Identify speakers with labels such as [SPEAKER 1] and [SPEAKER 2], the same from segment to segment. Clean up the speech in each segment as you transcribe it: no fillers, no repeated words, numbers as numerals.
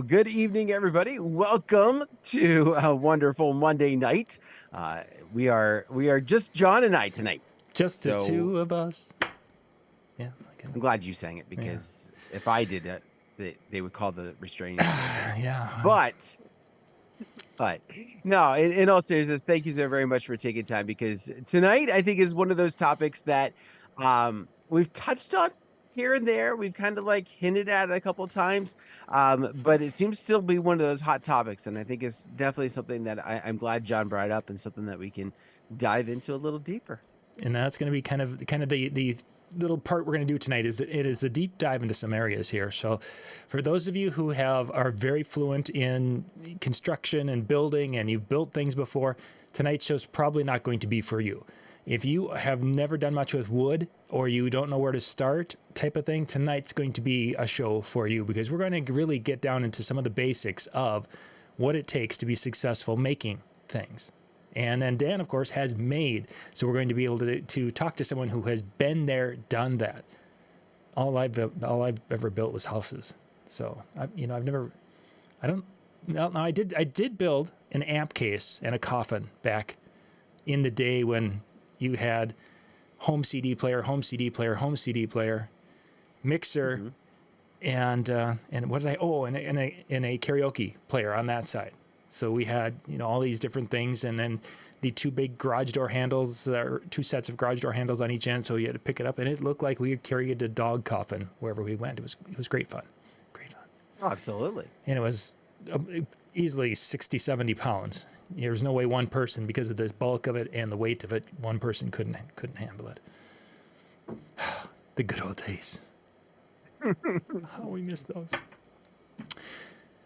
[SPEAKER 1] Good evening, everybody. Welcome to a wonderful Monday night. We are just John and I tonight.
[SPEAKER 2] Just the
[SPEAKER 1] So
[SPEAKER 2] two of us. Yeah.
[SPEAKER 1] I'm glad you sang it because if I did it, they would call the restraining order.
[SPEAKER 2] Yeah.
[SPEAKER 1] But no, in all seriousness, thank you so very much for taking time because tonight I think is one of those topics that we've touched on here and there. We've kind of like hinted at it a couple of times, but it seems to still be one of those hot topics. And I think it's definitely something that I'm glad John brought up and something that we can dive into a little deeper.
[SPEAKER 2] And that's going to be kind of the little part we're going to do tonight. Is that it is a deep dive into some areas here. So for those of you who are very fluent in construction and building and you've built things before, tonight's show's probably not going to be for you. If you have never done much with wood or you don't know where to start type of thing, tonight's going to be a show for you because we're going to really get down into some of the basics of what it takes to be successful making things. And then Dan, of course, has made. So we're going to be able to talk to someone who has been there, done that. All I've ever built was houses. So I did build an amp case and a coffin back in the day when you had home CD player, mixer, and what did I? Oh, and a karaoke player on that side. So we had, all these different things, and then the two big garage door handles, or two sets of garage door handles on each end. So you had to pick it up, and it looked like we carried a dog coffin wherever we went. It was great fun,
[SPEAKER 1] Oh, absolutely.
[SPEAKER 2] and it was easily 60, 70 pounds. There's no way one person, because of the bulk of it and the weight of it, one person couldn't handle it. The good old days. How we miss those.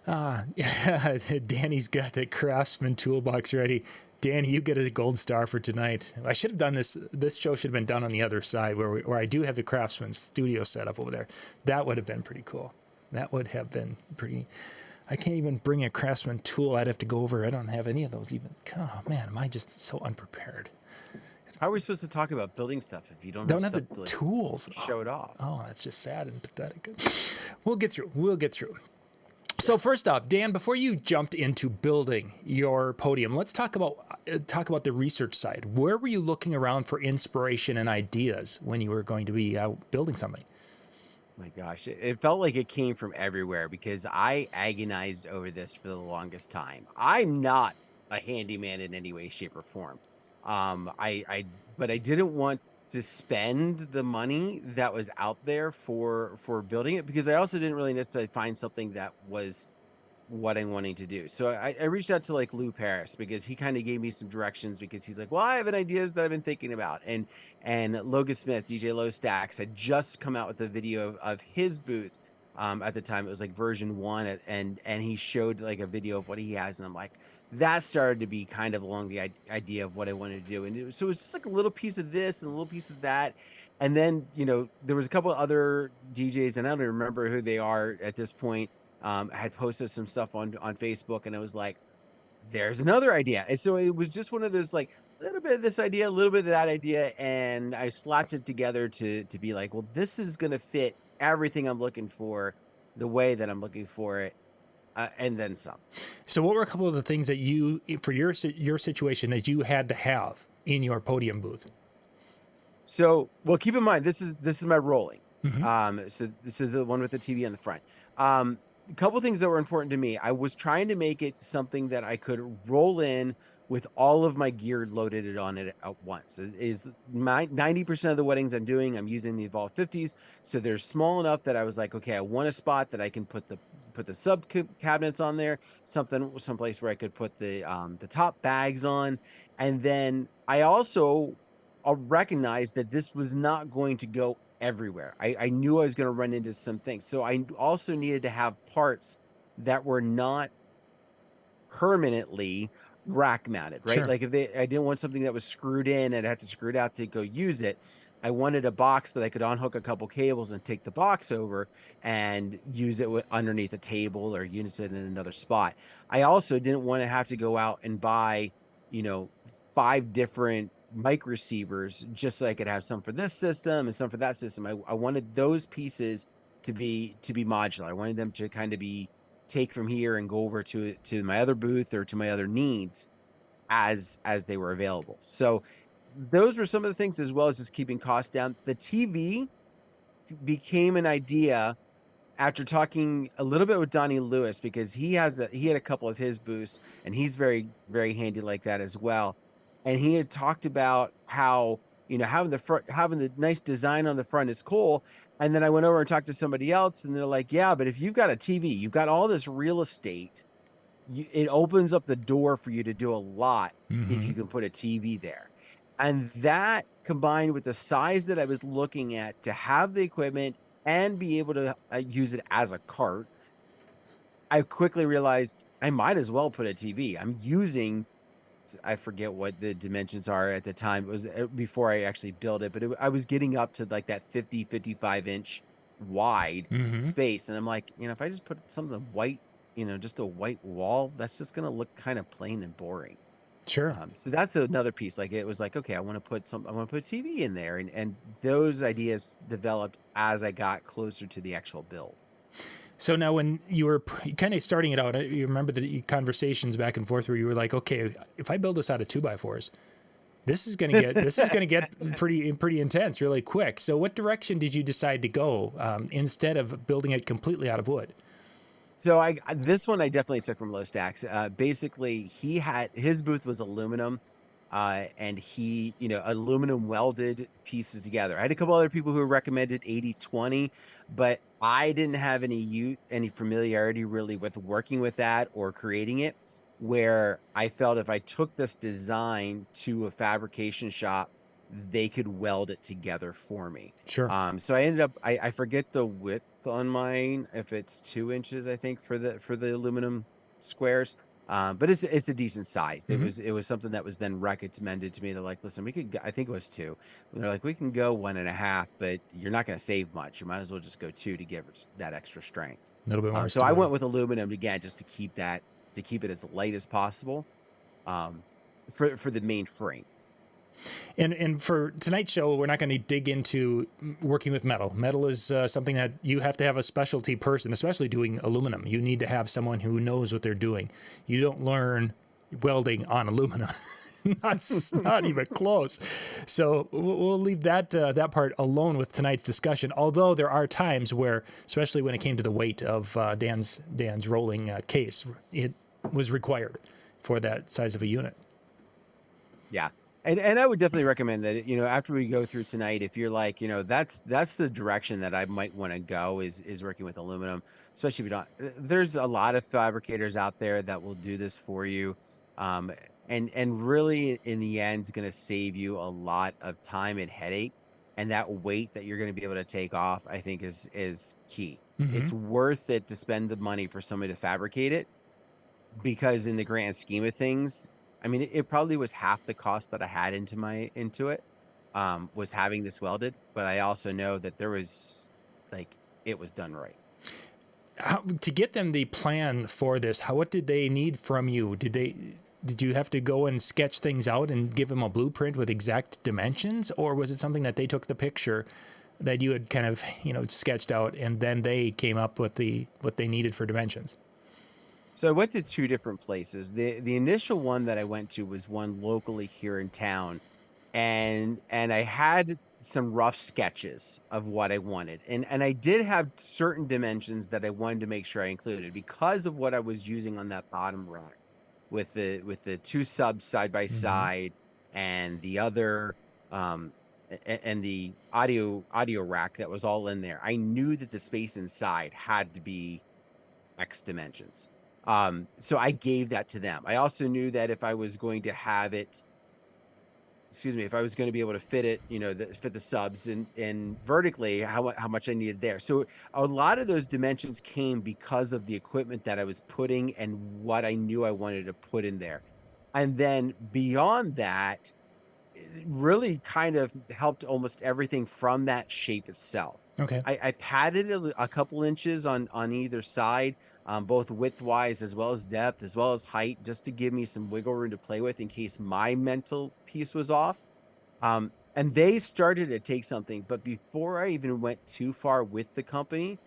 [SPEAKER 2] Yeah, Danny's got the Craftsman toolbox ready. Danny, you get a gold star for tonight. I should have done this. This show should have been done on the other side where I do have the Craftsman studio set up over there. That would have been pretty cool. That would have been pretty. I can't even bring a Craftsman tool. I'd have to go over. I don't have any of those even. Oh, man, am I just so unprepared?
[SPEAKER 1] How are we supposed to talk about building stuff if you don't
[SPEAKER 2] have the tools?
[SPEAKER 1] Show it off.
[SPEAKER 2] Oh, that's just sad and pathetic. We'll get through. So first off, Dan, before you jumped into building your podium, let's talk about the research side. Where were you looking around for inspiration and ideas when you were going to be building something?
[SPEAKER 1] My gosh, it felt like it came from everywhere because I agonized over this for the longest time. I'm not a handyman in any way, shape, or form. But I didn't want to spend the money that was out there for building it because I also didn't really necessarily find something that was what I'm wanting to do. So I reached out to like Lou Paris because he kind of gave me some directions because he's like, well, I have an ideas that I've been thinking about. And Logan Smith, DJ Low Stacks, had just come out with a video of his booth. At the time it was like version 1 and he showed like a video of what he has. And I'm like, that started to be kind of along the idea of what I wanted to do. And so it was just like a little piece of this and a little piece of that. And then, there was a couple of other DJs, and I don't even remember who they are at this point, had posted some stuff on Facebook, and I was like, there's another idea. And so it was just one of those, like, a little bit of this idea, a little bit of that idea, and I slapped it together to be like, well, this is going to fit everything I'm looking for the way that I'm looking for it. And then some.
[SPEAKER 2] So what were a couple of the things that you, for your situation, that you had to have in your podium booth?
[SPEAKER 1] So, well, keep in mind, this is my rolling. So this is the one with the TV on the front. A couple of things that were important to me. I was trying to make it something that I could roll in with all of my gear loaded on it at once. Is 90% of the weddings I'm doing, I'm using the Evolve 50s. So they're small enough that I was like, okay, I want a spot that I can put the sub cabinets on there, someplace where I could put the top bags on. And then I also recognized that this was not going to go everywhere. I knew I was going to run into some things. So I also needed to have parts that were not permanently rack mounted, right?
[SPEAKER 2] Sure.
[SPEAKER 1] Like I didn't want something that was screwed in and I had to screw it out to go use it. I wanted a box that I could unhook a couple cables and take the box over and use it underneath a table or use it in another spot. I also didn't want to have to go out and buy, 5 different mic receivers just so I could have some for this system and some for that system. I wanted those pieces to be modular. I wanted them to kind of be take from here and go over to my other booth or to my other needs as they were available. So those were some of the things, as well as just keeping costs down. The TV became an idea after talking a little bit with Donnie Lewis, because he had a couple of his booths, and he's very, very handy like that as well. And he had talked about how, having the nice design on the front is cool. And then I went over and talked to somebody else, and they're like, yeah, but if you've got a TV, you've got all this real estate, it opens up the door for you to do a lot if
[SPEAKER 2] Mm-hmm.
[SPEAKER 1] you can put a TV there. And that, combined with the size that I was looking at to have the equipment and be able to use it as a cart, I quickly realized I might as well put a TV. I forget what the dimensions are at the time. It was before I actually built it, but I was getting up to like that 50, 55-inch wide
[SPEAKER 2] Mm-hmm.
[SPEAKER 1] space. And I'm like, if I just put something white, just a white wall, that's just going to look kind of plain and boring.
[SPEAKER 2] Sure.
[SPEAKER 1] So that's another piece. Like, it was like, okay, I want to put TV in there. And those ideas developed as I got closer to the actual build.
[SPEAKER 2] So now, when you were kind of starting it out, you remember the conversations back and forth where you were like, okay, if I build this out of 2x4s, this is going to get pretty intense really quick. So what direction did you decide to go, instead of building it completely out of wood?
[SPEAKER 1] So this one I definitely took from Low Stacks. Basically, his booth was aluminum, and he, aluminum welded pieces together. I had a couple other people who recommended 80/20, but I didn't have any familiarity really with working with that or creating it. Where I felt if I took this design to a fabrication shop, they could weld it together for me.
[SPEAKER 2] Sure.
[SPEAKER 1] So I ended up, I forget the width on mine, if it's 2 inches, I think, for the aluminum squares. But it's a decent size. It
[SPEAKER 2] Mm-hmm.
[SPEAKER 1] was something that was then recommended to me. They're like, listen, we could go, I think it was two. And they're like, we can go 1.5, but you're not going to save much. You might as well just go two to give it that extra strength.
[SPEAKER 2] A little bit more
[SPEAKER 1] So I
[SPEAKER 2] stability.
[SPEAKER 1] went with aluminum again, just to keep it as light as possible, um, for the main frame.
[SPEAKER 2] And for tonight's show, we're not going to dig into working with metal. Metal is something that you have to have a specialty person, especially doing aluminum. You need to have someone who knows what they're doing. You don't learn welding on aluminum. not even close. So we'll leave that part alone with tonight's discussion. Although there are times where, especially when it came to the weight of Dan's rolling case, it was required for that size of a unit.
[SPEAKER 1] Yeah. And I would definitely recommend that, after we go through tonight, if you're like, that's the direction that I might want to go, is working with aluminum, especially if you don't, there's a lot of fabricators out there that will do this for you. Um, and really in the end, it's going to save you a lot of time and headache. And that weight that you're going to be able to take off, I think is key.
[SPEAKER 2] Mm-hmm.
[SPEAKER 1] It's worth it to spend the money for somebody to fabricate it, because in the grand scheme of things, I mean, it probably was half the cost that I had into it, was having this welded. But I also know that there was, like, it was done right.
[SPEAKER 2] To get them the plan for this, what did they need from you? Did you have to go and sketch things out and give them a blueprint with exact dimensions, or was it something that they took the picture that you had kind of sketched out, and then they came up with what they needed for dimensions?
[SPEAKER 1] So I went to two different places. The initial one that I went to was one locally here in town, and I had some rough sketches of what I wanted. And I did have certain dimensions that I wanted to make sure I included, because of what I was using on that bottom rack, with the two subs side by
[SPEAKER 2] Mm-hmm.
[SPEAKER 1] side, and the other, and the audio rack that was all in there. I knew that the space inside had to be X dimensions. So I gave that to them. I also knew that if I was going to have it, if I was going to be able to fit it, fit the subs and vertically, how much I needed there. So a lot of those dimensions came because of the equipment that I was putting and what I knew I wanted to put in there. And then beyond that, it really kind of helped almost everything from that shape itself.
[SPEAKER 2] Okay.
[SPEAKER 1] I padded a couple inches on either side, both width-wise as well as depth, as well as height, just to give me some wiggle room to play with in case my mental piece was off. And they started to take something, but before I even went too far with the company,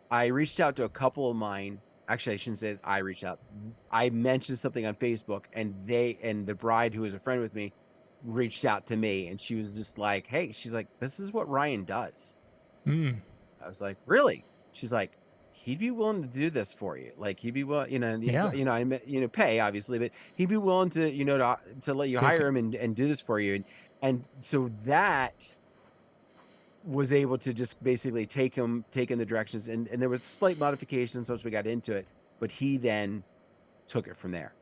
[SPEAKER 1] I reached out to a couple of mine actually, I shouldn't say I reached out. I mentioned something on Facebook, and the bride who was a friend with me reached out to me, and she was just like, "Hey," she's like, "This is what Ryan does."
[SPEAKER 2] Mm,
[SPEAKER 1] I was like, "Really?" She's like, "He'd be willing to do this for you. Like he'd be willing, because
[SPEAKER 2] yeah.
[SPEAKER 1] I meant, pay obviously, but he'd be willing to, to let you
[SPEAKER 2] Take
[SPEAKER 1] hire
[SPEAKER 2] it.
[SPEAKER 1] him and do this for you." And so that was able to just basically take in the directions, and there was slight modifications once we got into it, but he then took it from there.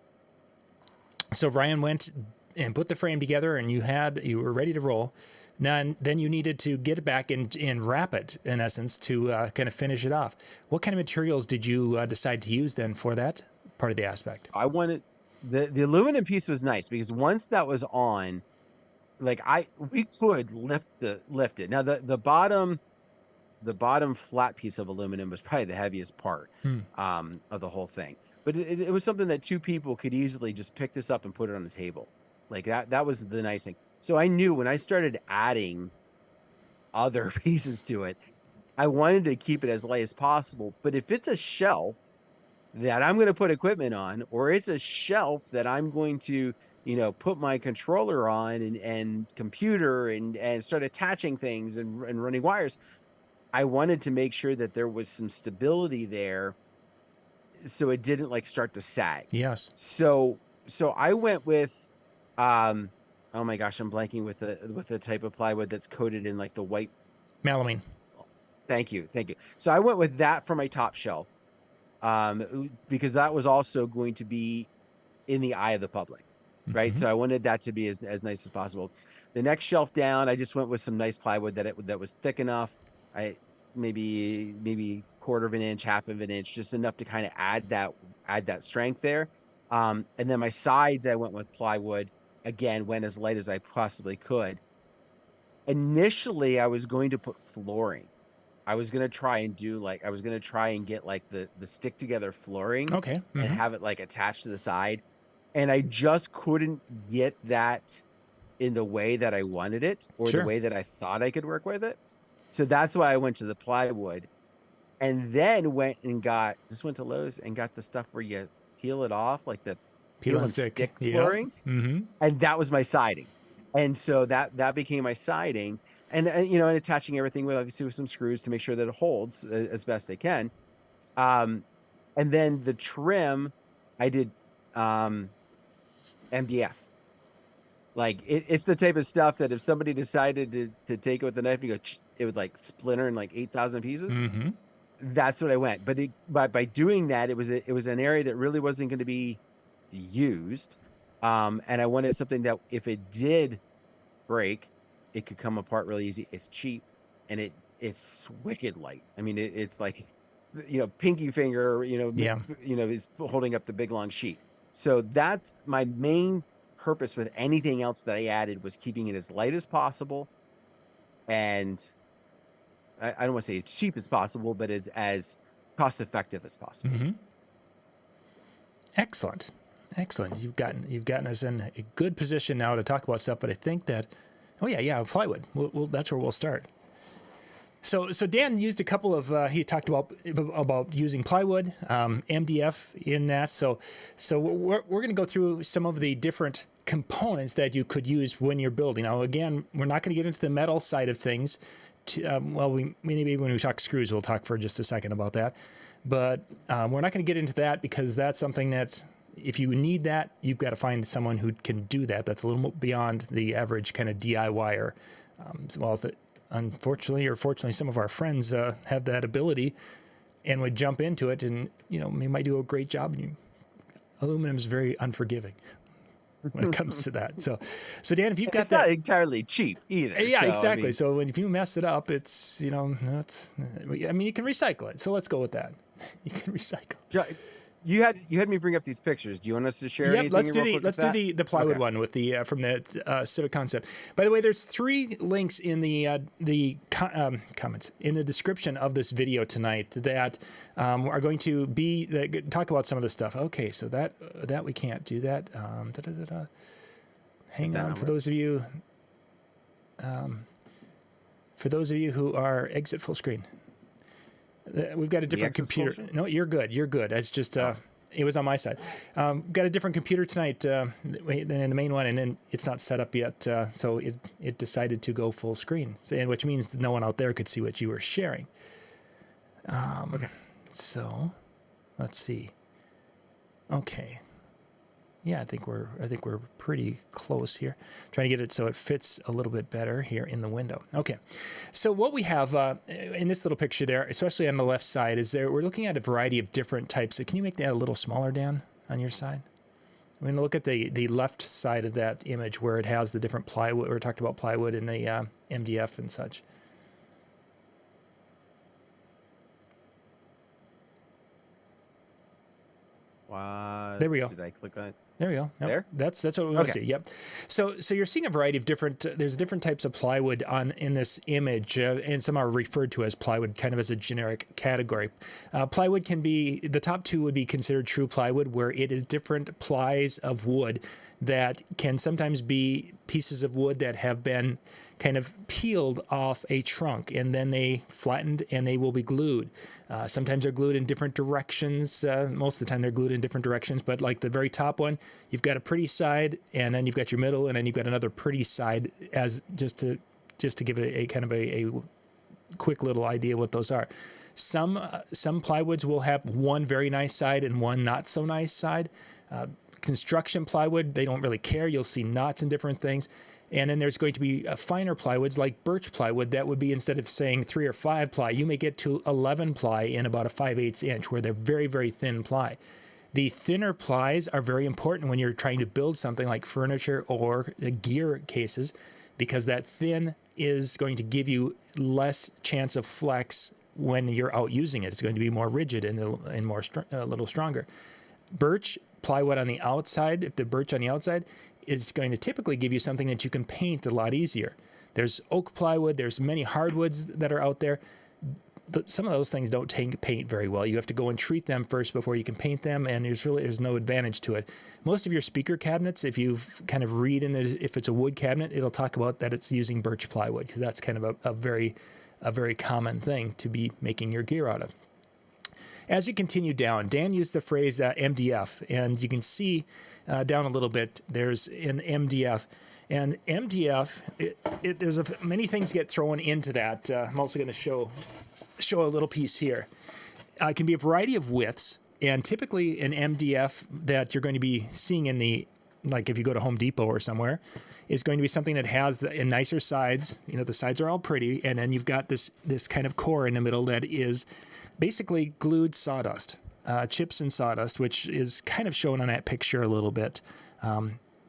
[SPEAKER 2] So Ryan went and put the frame together, and you were ready to roll. Then you needed to get it back and wrap it, in essence, to kind of finish it off. What kind of materials did you decide to use then for that part of the aspect?
[SPEAKER 1] I wanted the aluminum piece was nice because once that was on, like we could lift it. Now the bottom flat piece of aluminum was probably the heaviest part
[SPEAKER 2] Hmm.
[SPEAKER 1] of the whole thing. But it was something that two people could easily just pick this up and put it on the table. Like that was the nice thing. So I knew when I started adding other pieces to it, I wanted to keep it as light as possible. But if it's a shelf that I'm going to put equipment on, or it's a shelf that I'm going to, put my controller on and computer and start attaching things and running wires, I wanted to make sure that there was some stability there so it didn't like start to sag.
[SPEAKER 2] Yes.
[SPEAKER 1] So I went with um oh my gosh, I'm blanking with the type of plywood that's coated in like the white.
[SPEAKER 2] Melamine.
[SPEAKER 1] Thank you. Thank you. So I went with that for my top shelf. Because that was also going to be in the eye of the public, right?
[SPEAKER 2] Mm-hmm.
[SPEAKER 1] So I wanted that to be as nice as possible. The next shelf down, I just went with some nice plywood that was thick enough. I maybe quarter of an inch, half of an inch, just enough to kind of add that strength there. And then my sides, I went with plywood. Again, went as light as I possibly could. Initially, I was going to put flooring. I was gonna try and get like the stick together flooring
[SPEAKER 2] Okay.
[SPEAKER 1] and
[SPEAKER 2] Mm-hmm.
[SPEAKER 1] have it like attached to the side. And I just couldn't get that in the way that I wanted it or the
[SPEAKER 2] Sure.
[SPEAKER 1] way that I thought I could work with it. So that's why I went to the plywood and then went to Lowe's and got the stuff where you peel it off, like the
[SPEAKER 2] Peel
[SPEAKER 1] peel
[SPEAKER 2] and
[SPEAKER 1] and
[SPEAKER 2] stick.
[SPEAKER 1] stick
[SPEAKER 2] Yep.
[SPEAKER 1] flooring.
[SPEAKER 2] Mm-hmm.
[SPEAKER 1] And that was my siding. And so that became my siding. And attaching everything with obviously with some screws to make sure that it holds as best I can. Um, and then the trim, I did MDF. Like it's the type of stuff that if somebody decided to take it with a knife and go, it would like splinter in like 8,000 pieces.
[SPEAKER 2] Mm-hmm.
[SPEAKER 1] That's what I went. But by doing that, it was an area that really wasn't going to be used. And I wanted something that if it did break, it could come apart really easy. It's cheap and it's wicked light. I mean, it's like pinky finger,
[SPEAKER 2] Yeah.
[SPEAKER 1] is holding up the big long sheet. So that's my main purpose with anything else that I added was keeping it as light as possible and I don't want to say as cheap as possible, but as cost effective as possible.
[SPEAKER 2] Mm-hmm. Excellent. Excellent. You've gotten us in a good position now to talk about stuff, but I think that, oh yeah, plywood. That's where we'll start. So Dan used a couple of he talked about using plywood, MDF in that. So we're going to go through some of the different components that you could use when you're building. Now again, we're not going to get into the metal side of things. Maybe when we talk screws, we'll talk for just a second about that. But we're not going to get into that because that's something that if you need that, you've got to find someone who can do that. That's a little beyond the average kind of DIYer. Unfortunately or fortunately, some of our friends have that ability and would jump into it and, they might do a great job. And aluminum is very unforgiving when it comes to that. So Dan, if you've got
[SPEAKER 1] It's
[SPEAKER 2] that.
[SPEAKER 1] not entirely cheap either.
[SPEAKER 2] Yeah,
[SPEAKER 1] So,
[SPEAKER 2] exactly.
[SPEAKER 1] I mean,
[SPEAKER 2] So if you mess it up, it's, you can recycle it. So let's go with that. You can recycle.
[SPEAKER 1] you had me bring up these pictures. Do you want us to share
[SPEAKER 2] Yep,
[SPEAKER 1] anything
[SPEAKER 2] let's
[SPEAKER 1] real quick
[SPEAKER 2] do
[SPEAKER 1] with that?
[SPEAKER 2] the plywood
[SPEAKER 1] Okay.
[SPEAKER 2] one with the from the Civic Concept. By the way, there's 3 links in the comments in the description of this video tonight that are going to talk about some of the stuff. Okay, so that we can't do that. Hang on for those of you. For those of you who are exit full screen. We've got a
[SPEAKER 1] The
[SPEAKER 2] different
[SPEAKER 1] X is
[SPEAKER 2] computer.
[SPEAKER 1] closer?
[SPEAKER 2] No, you're good. You're good. It's just
[SPEAKER 1] Oh,
[SPEAKER 2] it was on my side. Got a different computer tonight than in the main one, and then it's not set up yet. So it decided to go full screen, which means no one out there could see what you were sharing.
[SPEAKER 1] okay.
[SPEAKER 2] So let's see. Okay. Yeah, I think we're pretty close here. Trying to get it so it fits a little bit better here in the window. Okay, so what we have in this little picture there, especially on the left side, is we're looking at a variety of different types. Can you make that a little smaller, Dan, on your side? I'm going to look at the left side of that image where it has the different plywood. We talked about plywood and the MDF and such. There we go.
[SPEAKER 1] Did I click on it?
[SPEAKER 2] There we go. Yep.
[SPEAKER 1] There?
[SPEAKER 2] That's what we want to
[SPEAKER 1] Okay.
[SPEAKER 2] see. Yep. So you're seeing a variety of different. There's different types of plywood in this image, and some are referred to as plywood, kind of as a generic category. Plywood can be the top two would be considered true plywood, where it is different plies of wood that can sometimes be pieces of wood that have been kind of peeled off a trunk and then they flattened and they will be glued. Sometimes they're glued in different directions. Most of the time they're glued in different directions, but like the very top one, you've got a pretty side and then you've got your middle and then you've got another pretty side as just to give it a kind of a quick little idea what those are. Some plywoods will have one very nice side and one not so nice side. Construction plywood, they don't really care. You'll see knots and different things. And then there's going to be finer plywoods like birch plywood that would be, instead of saying 3 or 5 ply, you may get to 11 ply in about a 5/8 inch, where they're very, very thin ply. The thinner plies are very important when you're trying to build something like furniture or gear cases, because that thin is going to give you less chance of flex when you're out using it. It's going to be more rigid and more a little stronger. Birch plywood on the outside, if the birch on the outside, is going to typically give you something that you can paint a lot easier. There's oak plywood, there's many hardwoods that are out there. Some of those things don't paint very well. You have to go and treat them first before you can paint them, and there's no advantage to it. Most of your speaker cabinets, if you kind of read in it, if it's a wood cabinet, it'll talk about that it's using birch plywood, because that's kind of a very common thing to be making your gear out of. As you continue down, Dan used the phrase MDF, and you can see down a little bit, there's an MDF. And MDF, many things get thrown into that. I'm also going to show a little piece here. It can be a variety of widths, and typically an MDF that you're going to be seeing like if you go to Home Depot or somewhere, is going to be something that has nicer sides. You know, the sides are all pretty, and then you've got this kind of core in the middle that is basically glued sawdust, chips and sawdust, which is kind of shown on that picture a little bit.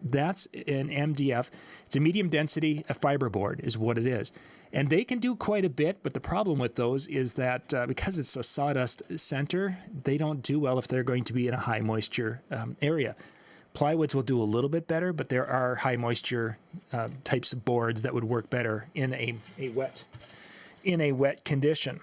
[SPEAKER 2] That's an MDF. It's a medium density fiberboard is what it is. And they can do quite a bit, but the problem with those is that because it's a sawdust center, they don't do well if they're going to be in a high moisture area. Plywoods will do a little bit better, but there are high moisture types of boards that would work better in a wet condition.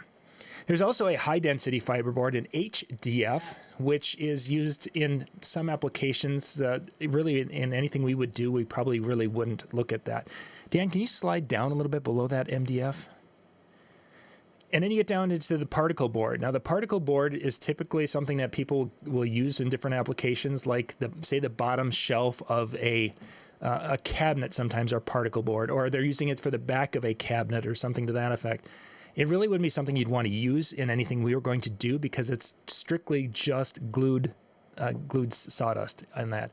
[SPEAKER 2] There's also a high-density fiberboard, an HDF, which is used in some applications. Really, in anything we would do, we probably really wouldn't look at that. Dan, can you slide down a little bit below that MDF? And then you get down into the particle board. Now, the particle board is typically something that people will use in different applications, like the bottom shelf of a cabinet sometimes are particle board, or they're using it for the back of a cabinet or something to that effect. It really wouldn't be something you'd want to use in anything we were going to do, because it's strictly just glued sawdust on that,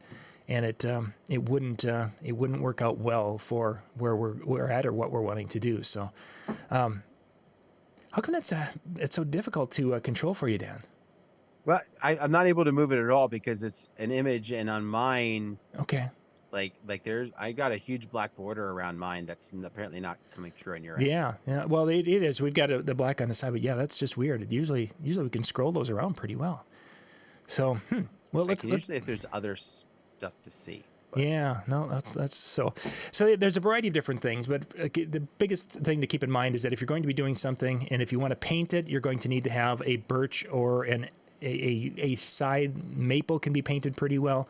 [SPEAKER 2] and it wouldn't work out well for where we're at or what we're wanting to do. So, how come it's so difficult to control for you, Dan?
[SPEAKER 1] Well, I'm not able to move it at all because it's an image, and on mine,
[SPEAKER 2] Okay.
[SPEAKER 1] like I got a huge black border around mine that's apparently not coming through on your end.
[SPEAKER 2] Yeah. Well, it is. We've got the black on the side, but yeah, that's just weird. Usually we can scroll those around pretty well. So, well, let's
[SPEAKER 1] usually if there's other stuff to see. But.
[SPEAKER 2] Yeah, no, that's so. So there's a variety of different things, but the biggest thing to keep in mind is that if you're going to be doing something, and if you want to paint it, you're going to need to have a birch or a side maple can be painted pretty well.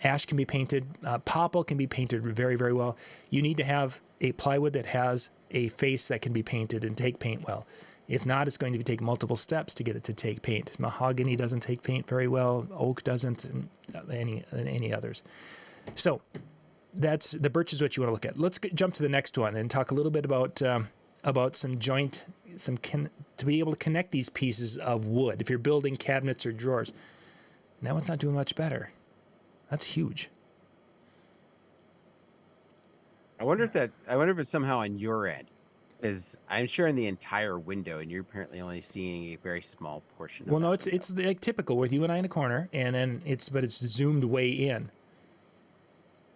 [SPEAKER 2] Ash can be painted. Popple can be painted very, very well. You need to have a plywood that has a face that can be painted and take paint well. If not, it's going to take multiple steps to get it to take paint. Mahogany doesn't take paint very well. Oak doesn't, and any others. So that's the birch is what you want to look at. Let's jump to the next one and talk a little bit about some joint, to be able to connect these pieces of wood. If you're building cabinets or drawers, that one's not doing much better. That's huge.
[SPEAKER 1] I wonder if it's somehow on your end, because I'm sure in the entire window, and you're apparently only seeing a very small portion.
[SPEAKER 2] Well,
[SPEAKER 1] of
[SPEAKER 2] no,
[SPEAKER 1] that
[SPEAKER 2] it's
[SPEAKER 1] window.
[SPEAKER 2] like typical with you and I in the corner, and then it's zoomed way in.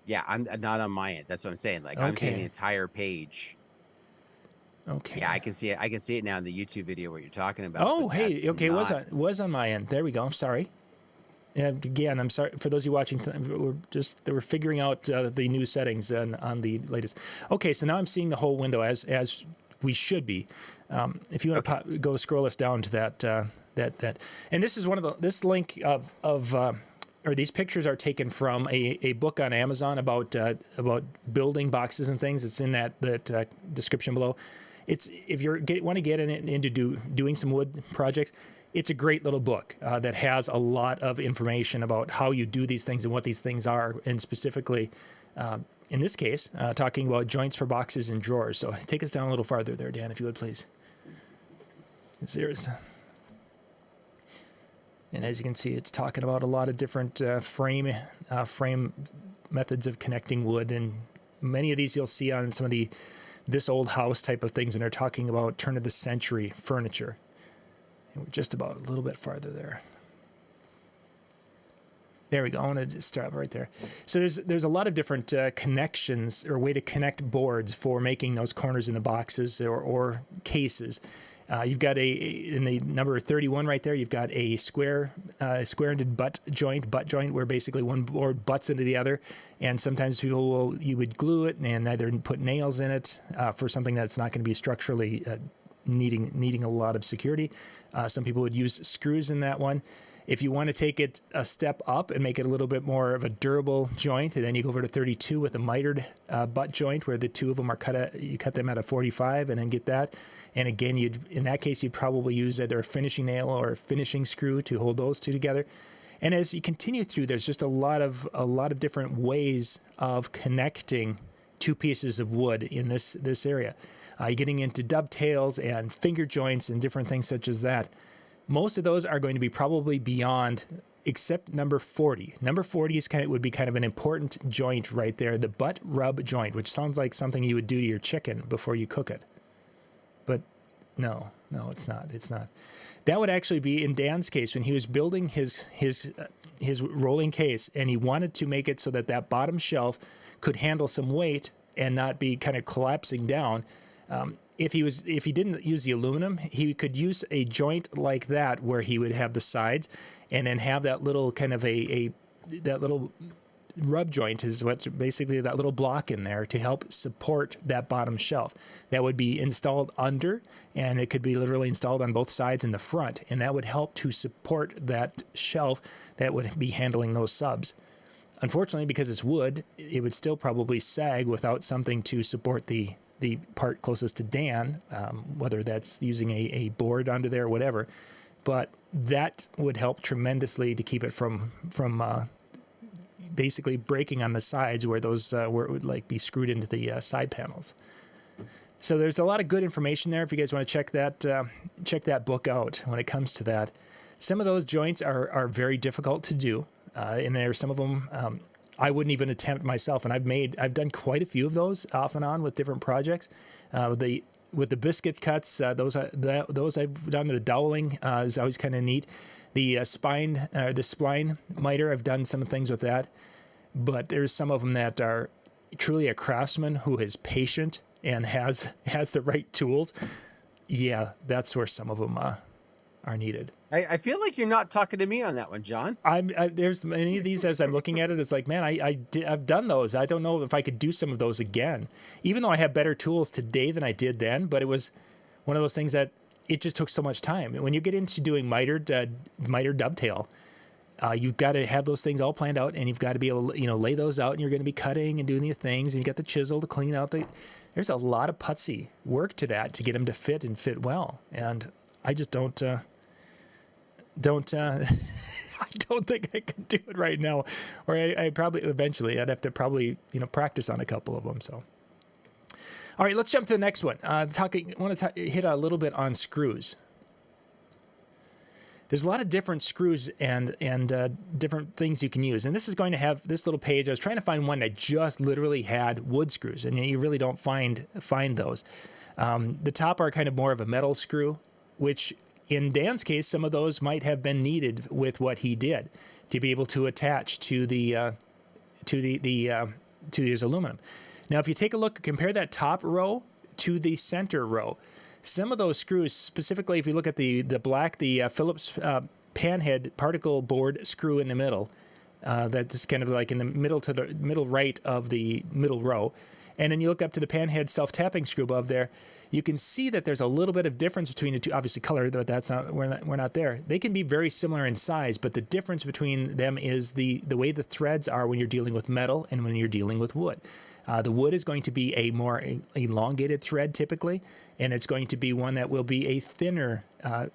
[SPEAKER 1] Yeah, I'm not on my end. That's what I'm saying. Like I'm seeing the
[SPEAKER 2] Okay.
[SPEAKER 1] entire page.
[SPEAKER 2] Okay.
[SPEAKER 1] Yeah, I can see it. I can see it now in the YouTube video what you're talking about.
[SPEAKER 2] Oh,
[SPEAKER 1] But
[SPEAKER 2] hey,
[SPEAKER 1] that's
[SPEAKER 2] okay, it
[SPEAKER 1] not.
[SPEAKER 2] was on my end. There we go. I'm sorry. And again, I'm sorry for those of you watching. They were figuring out the new settings on the latest. Okay, so now I'm seeing the whole window as we should be. If you want to go scroll us down to that, and this is this link or these pictures are taken from a book on Amazon about building boxes and things. It's in that description below. It's if you want to get into doing some wood projects. It's a great little book that has a lot of information about how you do these things and what these things are, and specifically, in this case, talking about joints for boxes and drawers. So take us down a little farther there, Dan, if you would, please. And as you can see, it's talking about a lot of different frame methods of connecting wood, and many of these you'll see on some of this old house type of things when they're talking about turn of the century furniture. And we're just about a little bit farther there. There we go. I want to just stop right there. So there's a lot of different connections or way to connect boards for making those corners in the boxes or cases. You've got in the number 31 right there, you've got a square-ended butt joint where basically one board butts into the other. And sometimes you would glue it and either put nails in it for something that's not going to be structurally needing a lot of security. Some people would use screws in that one. If you want to take it a step up and make it a little bit more of a durable joint, and then you go over to 32 with a mitered butt joint where the two of them are you cut them at a 45 and then get that. And again, in that case, you'd probably use either a finishing nail or a finishing screw to hold those two together. And as you continue through, there's just a lot of different ways of connecting two pieces of wood in this area. You're getting into dovetails and finger joints and different things such as that. Most of those are going to be probably beyond, except number 40. Number 40 would be kind of an important joint right there, the butt rub joint, which sounds like something you would do to your chicken before you cook it. But no, it's not. It's not. That would actually be in Dan's case when he was building his rolling case, and he wanted to make it so that bottom shelf could handle some weight and not be kind of collapsing down. If he didn't use the aluminum, he could use a joint like that where he would have the sides and then have that little kind of that little rub joint is what's basically that little block in there to help support that bottom shelf. That would be installed under, and it could be literally installed on both sides in the front, and that would help to support that shelf that would be handling those subs. Unfortunately, because it's wood, it would still probably sag without something to support the part closest to Dan, whether that's using a board under there or whatever. But that would help tremendously to keep it from basically breaking on the sides where those where it would like be screwed into the side panels. So there's a lot of good information there if you guys want to check that book out when it comes to that. Some of those joints are very difficult to do, and there are some of them I wouldn't even attempt myself, and I've done quite a few of those off and on with different projects. With the biscuit cuts, those I've done. The doweling is always kind of neat. The spline miter, I've done some things with that, but there's some of them that are truly a craftsman who is patient and has the right tools. Yeah, that's where some of them are needed.
[SPEAKER 1] I feel like you're not talking to me on that one, John.
[SPEAKER 2] There's many of these as I'm looking at it. It's like, man, I've done those. I don't know if I could do some of those again, even though I have better tools today than I did then. But it was one of those things that it just took so much time. When you get into doing mitered dovetail, you've got to have those things all planned out, and you've got to be able to lay those out, and you're going to be cutting and doing the things, and you got the chisel to clean out there's a lot of putsy work to that to get them to fit and fit well. And I just don't I don't think I could do it right now, or I probably eventually I'd have to probably practice on a couple of them. So, all right, let's jump to the next one. I want to hit a little bit on screws. There's a lot of different screws and different things you can use, and this is going to have this little page. I was trying to find one that just literally had wood screws, and you really don't find those. The top are kind of more of a metal screw, which in Dan's case, some of those might have been needed with what he did to be able to attach to his aluminum. Now, if you take a look, compare that top row to the center row. Some of those screws, specifically if you look at the black, the Phillips panhead particle board screw in the middle, that's kind of like in the middle right of the middle row. And then you look up to the panhead self-tapping screw above there, you can see that there's a little bit of difference between the two. Obviously color, but we're not there. They can be very similar in size, but the difference between them is the way the threads are when you're dealing with metal and when you're dealing with wood. The wood is going to be a more elongated thread typically, and it's going to be one that will be a thinner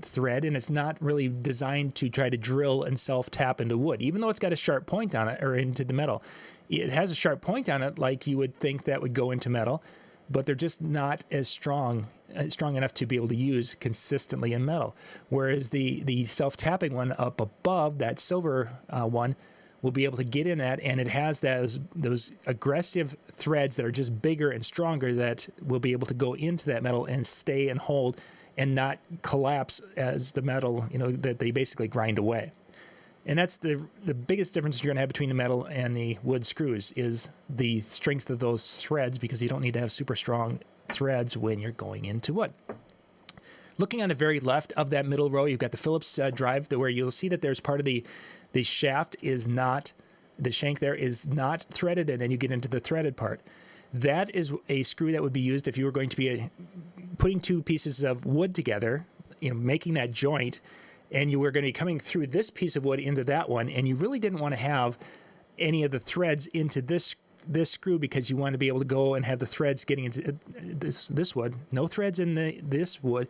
[SPEAKER 2] thread, and it's not really designed to try to drill and self-tap into wood, even though it's got a sharp point on it, or into the metal. It has a sharp point on it like you would think that would go into metal, but they're just not as strong enough to be able to use consistently in metal. Whereas the self-tapping one up above, that silver one, will be able to get in that, and it has those aggressive threads that are just bigger and stronger that will be able to go into that metal and stay and hold and not collapse as the metal, that they basically grind away. And that's the biggest difference you're going to have between the metal and the wood screws is the strength of those threads, because you don't need to have super strong threads when you're going into wood. Looking on the very left of that middle row, you've got the Phillips drive, where you'll see that there's part of the shaft is not, the shank there is not threaded, and then you get into the threaded part. That is a screw that would be used if you were going to be putting two pieces of wood together, making that joint, and you were going to be coming through this piece of wood into that one, and you really didn't want to have any of the threads into this screw, because you want to be able to go and have the threads getting into this wood. No threads in this wood.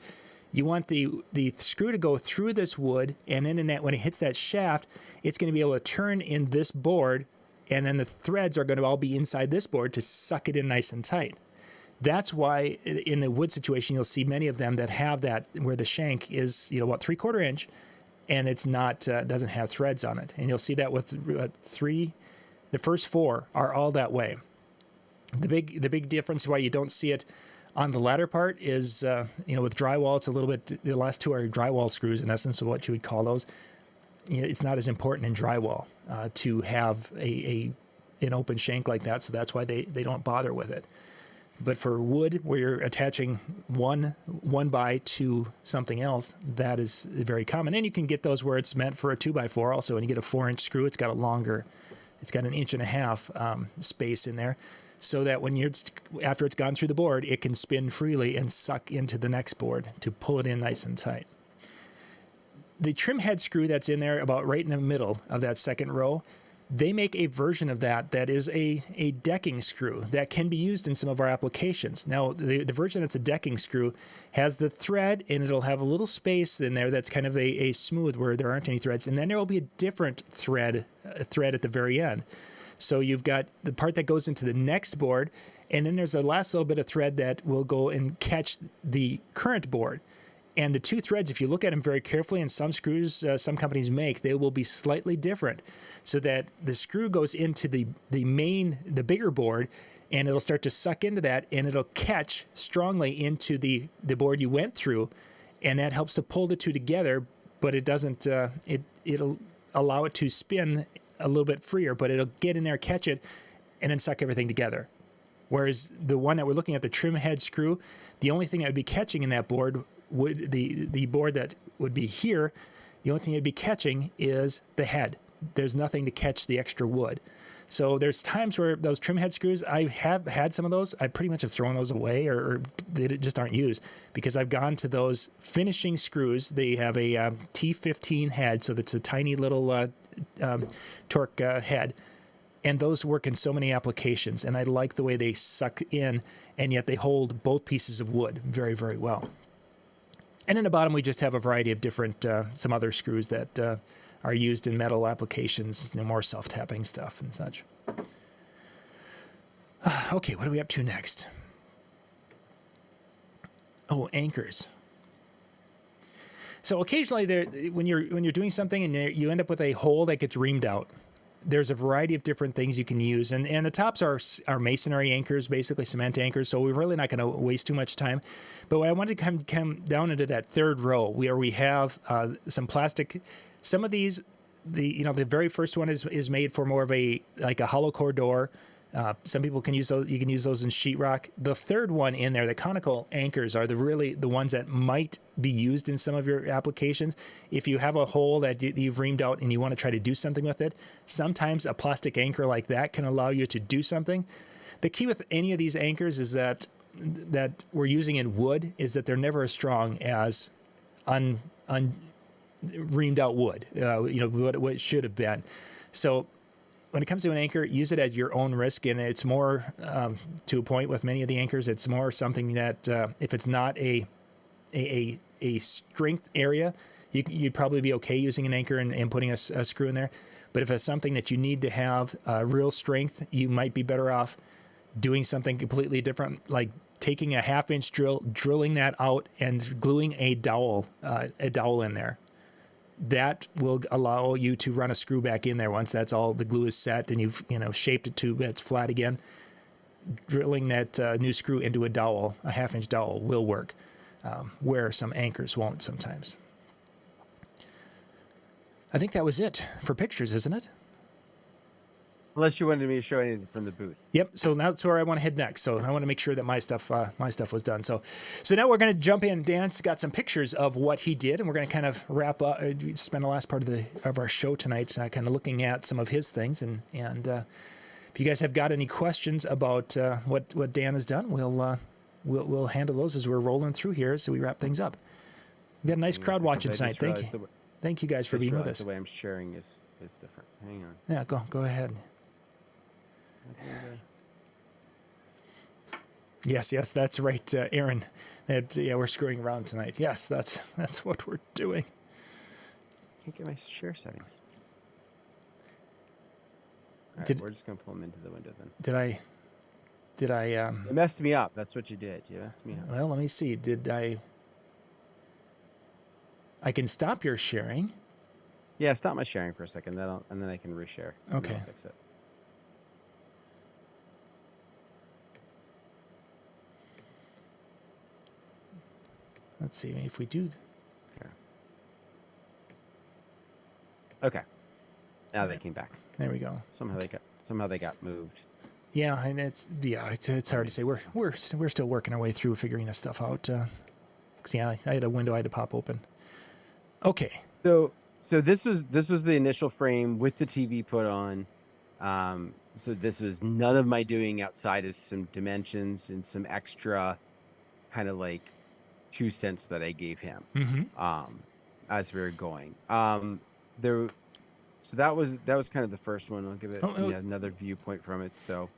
[SPEAKER 2] You want the screw to go through this wood, and then when it hits that shaft, it's going to be able to turn in this board, and then the threads are going to all be inside this board to suck it in nice and tight. That's why in the wood situation, you'll see many of them that have that, where the shank is, about 3/4 inch, and it's not, doesn't have threads on it. And you'll see that with the first four are all that way. The big difference why you don't see it on the latter part is, with drywall, it's a little bit, the last two are drywall screws, in essence, of what you would call those. It's not as important in drywall to have an open shank like that, so that's why they don't bother with it. But for wood, where you're attaching one by to something else, that is very common. And you can get those where it's meant for a 2x4 also. When you get a 4-inch screw, it's got an 1.5 inch space in there, so that after it's gone through the board, it can spin freely and suck into the next board to pull it in nice and tight. The trim head screw that's in there about right in the middle of that second row, they make a version of that is a decking screw that can be used in some of our applications. Now, the version that's a decking screw has the thread, and it'll have a little space in there that's kind of a smooth, where there aren't any threads, and then there will be a different thread at the very end. So you've got the part that goes into the next board, and then there's a last little bit of thread that will go and catch the current board. And the two threads, if you look at them very carefully, and some screws some companies make, they will be slightly different, so that the screw goes into the bigger board, and it'll start to suck into that, and it'll catch strongly into the board you went through, and that helps to pull the two together, but it doesn't, it'll allow it to spin a little bit freer, but it'll get in there, catch it, and then suck everything together. Whereas the one that we're looking at, the trim head screw, the only thing that would be catching in that board would the board that would be here, the only thing it'd be catching is the head. There's nothing to catch the extra wood. So there's times where those trim head screws, I have had some of those. I pretty much have thrown those away, or they just aren't used, because I've gone to those finishing screws. They have a T15 head, so that's a tiny little torque head. And those work in so many applications. And I like the way they suck in, and yet they hold both pieces of wood very, very well. And in the bottom, we just have a variety of different, some other screws that are used in metal applications, more self-tapping stuff and such. Okay, what are we up to next? Oh, anchors. So occasionally, when you're doing something and you end up with a hole that gets reamed out, there's a variety of different things you can use, and the tops are masonry anchors, basically cement anchors. So we're really not going to waste too much time. But I wanted to come down into that third row where we have some plastic. Some of these, the very first one is made for more of a hollow core door. Some people can use those. You can use those in sheetrock. The third one in there, the conical anchors, are the ones that might be used in some of your applications. If you have a hole that you've reamed out and you want to try to do something with it, sometimes a plastic anchor like that can allow you to do something. The key with any of these anchors is that we're using in wood is that they're never as strong as reamed out wood. What it should have been. So when it comes to an anchor, use it at your own risk, and it's more to a point with many of the anchors. It's more something that if it's not a strength area, you'd probably be okay using an anchor and putting a screw in there. But if it's something that you need to have real strength, you might be better off doing something completely different, like taking a 1/2-inch drill, drilling that out, and gluing a dowel in there. That will allow you to run a screw back in there once that's all the glue is set and you've shaped it to it's flat again. Drilling that new screw into a dowel, a 1/2-inch dowel, will work, where some anchors won't sometimes. I think that was it for pictures, isn't it?
[SPEAKER 1] Unless you wanted me to show anything from the booth.
[SPEAKER 2] Yep. So now that's where I want to head next. So I want to make sure that my stuff was done. So now we're going to jump in. Dan's got some pictures of what he did, and we're going to kind of wrap up, spend the last part of our show tonight, kind of looking at some of his things. And if you guys have got any questions about what Dan has done, we'll handle those as we're rolling through here. So we wrap things up. We've got a nice crowd watching tonight. Thank you guys for being with us.
[SPEAKER 1] The way I'm sharing is different. Hang on.
[SPEAKER 2] Yeah, go ahead. Yes, that's right, Aaron. We're screwing around tonight. Yes, that's what we're doing.
[SPEAKER 1] Can't get my share settings. All right, we're just gonna pull them into the window then.
[SPEAKER 2] Did I?
[SPEAKER 1] It messed me up. That's what you did. You messed me up.
[SPEAKER 2] Well, let me see. Did I? I can stop your sharing.
[SPEAKER 1] Yeah, stop my sharing for a second. And then I can reshare.
[SPEAKER 2] Okay.
[SPEAKER 1] I'll fix it.
[SPEAKER 2] Let's see if we do.
[SPEAKER 1] Okay. Now they came back.
[SPEAKER 2] There we go.
[SPEAKER 1] Somehow they got moved.
[SPEAKER 2] Yeah, and it's hard to say. We're still working our way through figuring this stuff out. 'Cause I had a window I had to pop open. Okay.
[SPEAKER 1] So this was the initial frame with the TV put on. So this was none of my doing outside of some dimensions and some extra kind of like 2 cents that I gave him. As we were going. So that was kind of the first one. I'll give it another viewpoint from it. So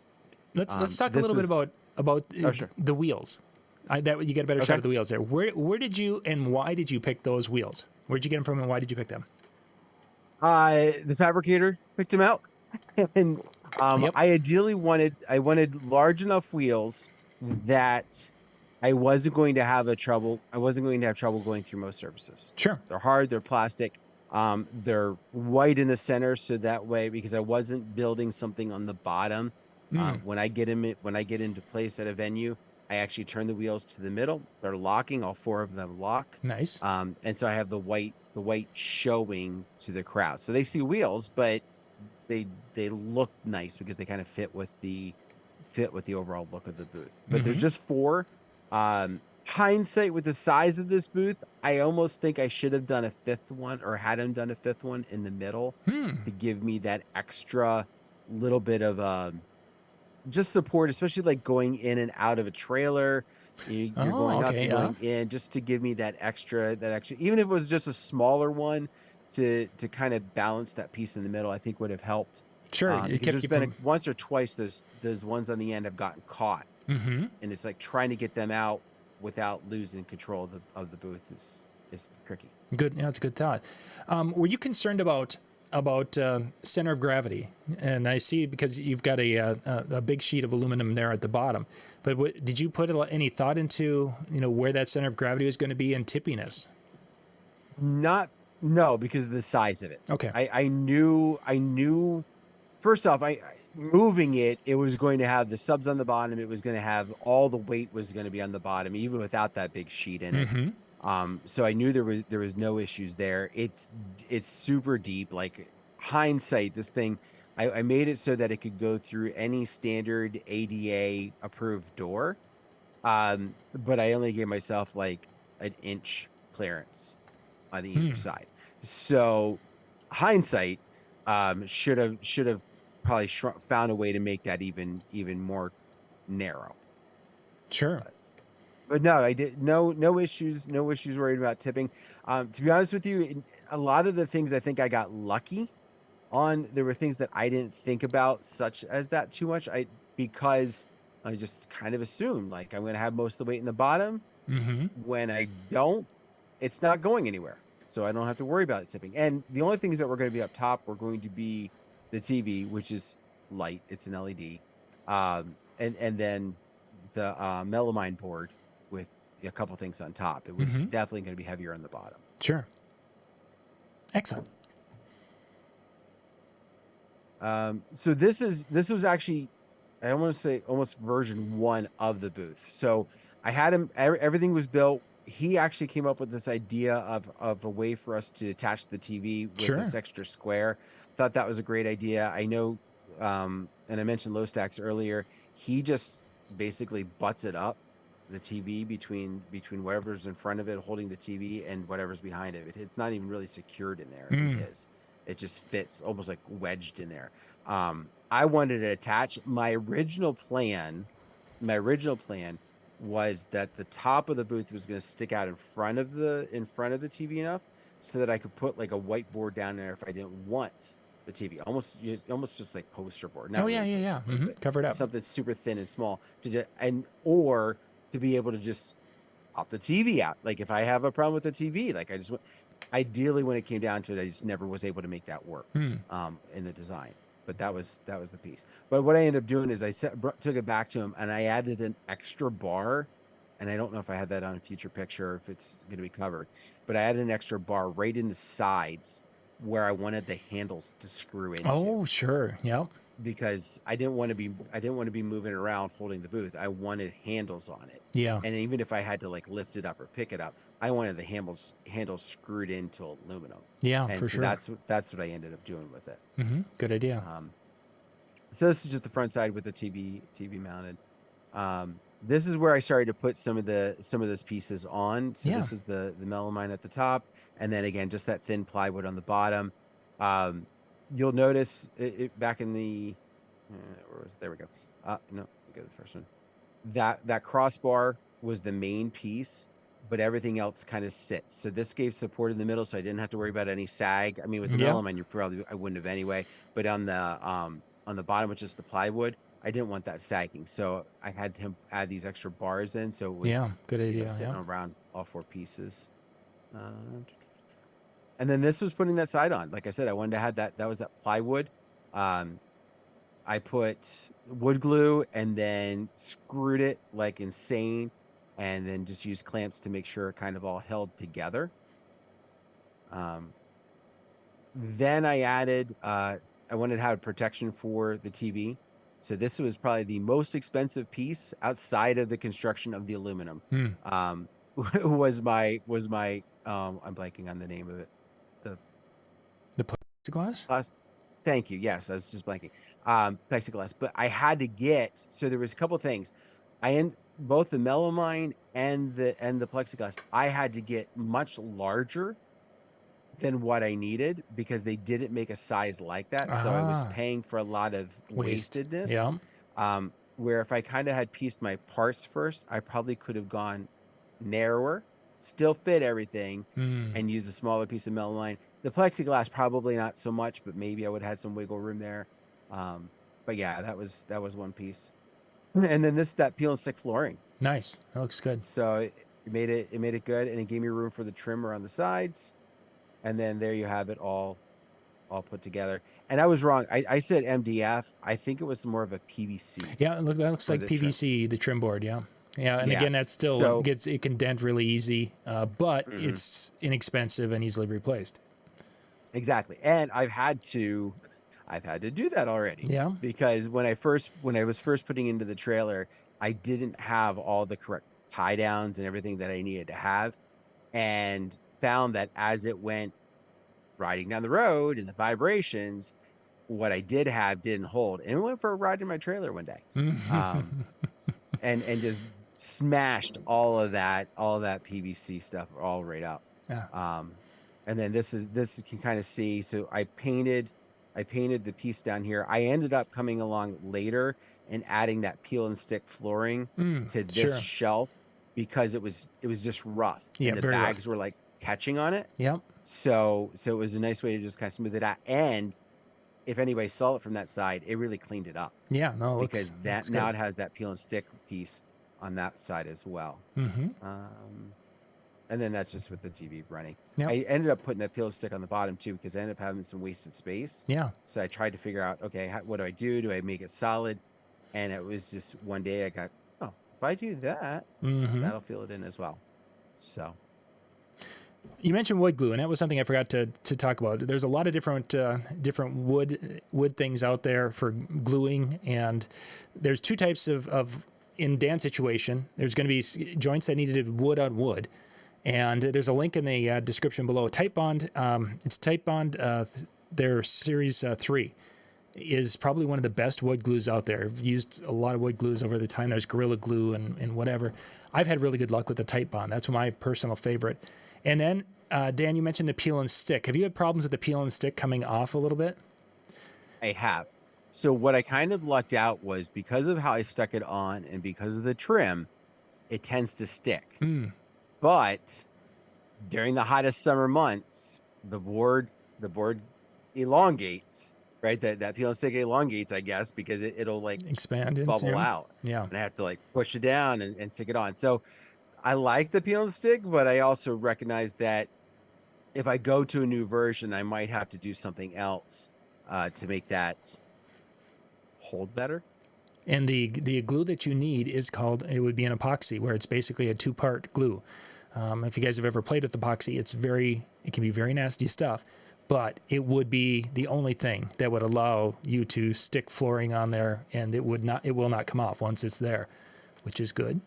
[SPEAKER 2] let's talk a little bit about
[SPEAKER 1] sure.
[SPEAKER 2] the wheels. That you get a better shot of the wheels there. Where did you and why did you pick those wheels? Where'd you get them from and why did you pick them?
[SPEAKER 1] The fabricator picked them out, and I ideally wanted large enough wheels that I wasn't going to have trouble going through most surfaces.
[SPEAKER 2] Sure.
[SPEAKER 1] They're hard, they're plastic. They're white in the center, so that way, because I wasn't building something on the bottom, when I get into place at a venue, I actually turn the wheels to the middle. They're locking. All 4 of them lock.
[SPEAKER 2] Nice.
[SPEAKER 1] And so I have the white showing to the crowd. So they see wheels, but they look nice because they kind of fit with the overall look of the booth. But there's just 4. Hindsight with the size of this booth, I almost think I should have done a 5th one or had him done a 5th one in the middle to give me that extra little bit of just support, especially like going in and out of a trailer. You're going up, you're going in, just to give me that extra, even if it was just a smaller one to kind of balance that piece in the middle, I think would have helped.
[SPEAKER 2] Sure, it
[SPEAKER 1] Because
[SPEAKER 2] kept
[SPEAKER 1] there's
[SPEAKER 2] you
[SPEAKER 1] been
[SPEAKER 2] from.
[SPEAKER 1] once or twice those ones on the end have gotten caught,
[SPEAKER 2] Mm-hmm.
[SPEAKER 1] and it's like trying to get them out without losing control of the booth is tricky.
[SPEAKER 2] Good. Yeah, that's a good thought. Were you concerned about center of gravity? And I see because you've got a big sheet of aluminum there at the bottom. But did you put any thought into where that center of gravity was going to be in tippiness?
[SPEAKER 1] Not no, because of the size of it.
[SPEAKER 2] Okay.
[SPEAKER 1] I knew first off, moving it, it was going to have the subs on the bottom. It was going to have all the weight was going to be on the bottom, even without that big sheet in it.
[SPEAKER 2] Mm-hmm.
[SPEAKER 1] So I knew there was no issues there. It's super deep. Like hindsight, this thing, I made it so that it could go through any standard ADA approved door. But I only gave myself like an inch clearance on either
[SPEAKER 2] Hmm.
[SPEAKER 1] side. So hindsight, should have probably found a way to make that even more narrow.
[SPEAKER 2] Sure.
[SPEAKER 1] But no, I did no issues, no issues worried about tipping. To be honest with you, a lot of the things I think I got lucky on. There were things that I didn't think about, such as that too much. Because I just kind of assumed like I'm going to have most of the weight in the bottom.
[SPEAKER 2] Mm-hmm.
[SPEAKER 1] When I don't, it's not going anywhere, so I don't have to worry about it tipping. And the only things that were going to be up top were going to be the TV, which is light; it's an LED, and then the melamine board with a couple things on top. It was
[SPEAKER 2] Mm-hmm.
[SPEAKER 1] definitely going to be heavier on the bottom.
[SPEAKER 2] Sure. Excellent.
[SPEAKER 1] So this was actually, I want to say almost version 1 of the booth. So I had him, everything was built. He actually came up with this idea of a way for us to attach the TV with
[SPEAKER 2] Sure.
[SPEAKER 1] this extra square. Thought that was a great idea. I know, and I mentioned low stacks earlier. He just basically butts it up, the TV between whatever's in front of it holding the TV and whatever's behind it. It's not even really secured in there in
[SPEAKER 2] Mm.
[SPEAKER 1] his. It just fits almost like wedged in there. I wanted to attach my original plan was that the top of the booth was going to stick out in front of the TV enough so that I could put like a whiteboard down there if I didn't want the TV. Almost just like poster board, not
[SPEAKER 2] Oh yeah,
[SPEAKER 1] really
[SPEAKER 2] yeah,
[SPEAKER 1] poster
[SPEAKER 2] yeah.
[SPEAKER 1] board,
[SPEAKER 2] Mm-hmm.
[SPEAKER 1] but
[SPEAKER 2] Covered up.
[SPEAKER 1] something super thin and small or to be able to just pop the TV out. Like if I have a problem with the TV, like ideally when it came down to it, I just never was able to make that work
[SPEAKER 2] Hmm.
[SPEAKER 1] in the design. But that was the piece. But what I ended up doing is took it back to him and I added an extra bar. And I don't know if I had that on a future picture or if it's going to be covered, but I added an extra bar right in the sides where I wanted the handles to screw into,
[SPEAKER 2] Oh, sure. Yep.
[SPEAKER 1] because I didn't want to be moving around holding the booth. I wanted handles on it.
[SPEAKER 2] Yeah.
[SPEAKER 1] And even if I had to like lift it up or pick it up, I wanted the handles screwed into aluminum.
[SPEAKER 2] Yeah,
[SPEAKER 1] And
[SPEAKER 2] for
[SPEAKER 1] so
[SPEAKER 2] sure.
[SPEAKER 1] that's what I ended up doing with it.
[SPEAKER 2] Mm-hmm. Good idea.
[SPEAKER 1] So this is just the front side with the TV mounted. This is where I started to put some of those pieces on. So
[SPEAKER 2] Yeah.
[SPEAKER 1] this is the melamine at the top, and then again just that thin plywood on the bottom. You'll notice it back in the there we go. No, go to the first one. That crossbar was the main piece, but everything else kind of sits. So this gave support in the middle, so I didn't have to worry about any sag. I mean, with the
[SPEAKER 2] Yeah.
[SPEAKER 1] melamine, I wouldn't have anyway. But on the bottom, which is the plywood, I didn't want that sagging, so I had him add these extra bars in, so it was
[SPEAKER 2] Yeah. Good idea.
[SPEAKER 1] sitting
[SPEAKER 2] Yeah.
[SPEAKER 1] around all 4 pieces. And then this was putting that side on. Like I said, I wanted to have that was that plywood. I put wood glue and then screwed it like insane, and then just used clamps to make sure it kind of all held together. Then I added, I wanted to have protection for the TV. So this was probably the most expensive piece outside of the construction of the aluminum.
[SPEAKER 2] Hmm.
[SPEAKER 1] Was my I'm blanking on the name of it. The
[SPEAKER 2] The plexiglass.
[SPEAKER 1] Glass. Thank you. Yes, I was just blanking. Plexiglass. But I had to get, so there was a couple things. Both the melamine and the plexiglass, I had to get much larger than what I needed because they didn't make a size like that. So I was
[SPEAKER 2] Ah.
[SPEAKER 1] paying for a lot of
[SPEAKER 2] Waste.
[SPEAKER 1] wastedness.
[SPEAKER 2] Yeah.
[SPEAKER 1] Where if I kind of had pieced my parts first, I probably could have gone narrower, still fit everything,
[SPEAKER 2] Hmm.
[SPEAKER 1] and used a smaller piece of melamine. The plexiglass, probably not so much, but maybe I would have had some wiggle room there. Um, but yeah, that was one piece. And then that peel and stick flooring.
[SPEAKER 2] Nice. That looks good.
[SPEAKER 1] So it made it good, and it gave me room for the trim around the sides. And then there you have it all put together. And I was wrong. I said MDF. I think it was more of a PVC
[SPEAKER 2] Yeah, that looks
[SPEAKER 1] for
[SPEAKER 2] like
[SPEAKER 1] the trim.
[SPEAKER 2] PVC, the trim board. Yeah. Yeah, and
[SPEAKER 1] Yeah.
[SPEAKER 2] again, that still
[SPEAKER 1] So
[SPEAKER 2] it can dent really easy, but
[SPEAKER 1] mhm,
[SPEAKER 2] it's inexpensive and easily replaced.
[SPEAKER 1] exactly. And I've had to do that already
[SPEAKER 2] Yeah.
[SPEAKER 1] because when I was first putting into the trailer, I didn't have all the correct tie downs and everything that I needed to have, and found that as it went riding down the road and the vibrations, what I did have didn't hold. And we went for a ride in my trailer one day. Um, and just smashed all of that PVC stuff all right up.
[SPEAKER 2] Yeah.
[SPEAKER 1] Um, and then this you can kind of see. So I painted the piece down here. I ended up coming along later and adding that peel and stick flooring to this
[SPEAKER 2] Sure.
[SPEAKER 1] shelf because it was just rough
[SPEAKER 2] Yeah,
[SPEAKER 1] and the
[SPEAKER 2] very rough.
[SPEAKER 1] bags were like catching on it.
[SPEAKER 2] Yep.
[SPEAKER 1] So it was a nice way to just kind of smooth it out. And if anybody saw it from that side, it really cleaned it up
[SPEAKER 2] Yeah, no,
[SPEAKER 1] because
[SPEAKER 2] it
[SPEAKER 1] that
[SPEAKER 2] looks
[SPEAKER 1] now
[SPEAKER 2] good.
[SPEAKER 1] it has that peel and stick piece on that side as well.
[SPEAKER 2] Mm-hmm.
[SPEAKER 1] Um, and then that's just with the TV running.
[SPEAKER 2] Yep.
[SPEAKER 1] I ended up putting that peel and stick on the bottom too because I ended up having some wasted space.
[SPEAKER 2] Yeah.
[SPEAKER 1] So I tried to figure out, okay, what do I do? Do I make it solid? And it was just one day I got, oh, if I do that,
[SPEAKER 2] Mm-hmm.
[SPEAKER 1] that'll fill it in as well. So
[SPEAKER 2] You mentioned wood glue, and that was something I forgot to talk about. There's a lot of different wood things out there for gluing, and there's two types of in Dan's situation. There's going to be joints that needed wood on wood, and there's a link in the description below. Type Bond, it's Type Bond. Their Series 3 is probably one of the best wood glues out there. I've used a lot of wood glues over the time. There's Gorilla Glue and whatever. I've had really good luck with the Type Bond. That's my personal favorite. And then, Dan, you mentioned the peel and stick. Have you had problems with the peel and stick coming off a little bit?
[SPEAKER 1] I have. So what I kind of lucked out was because of how I stuck it on and because of the trim, it tends to stick.
[SPEAKER 2] Mm,
[SPEAKER 1] But during the hottest summer months, the board elongates, right? That peel and stick elongates, I guess, because it'll like
[SPEAKER 2] expand
[SPEAKER 1] bubble
[SPEAKER 2] into,
[SPEAKER 1] out.
[SPEAKER 2] yeah.
[SPEAKER 1] And I have to like push it down and stick it on. So I like the peel and stick, but I also recognize that if I go to a new version, I might have to do something else to make that hold better.
[SPEAKER 2] And the glue that you need is called, it would be an epoxy, where it's basically a two-part glue. If you guys have ever played with epoxy, it can be very nasty stuff, but it would be the only thing that would allow you to stick flooring on there, and it will not come off once it's there, which is good.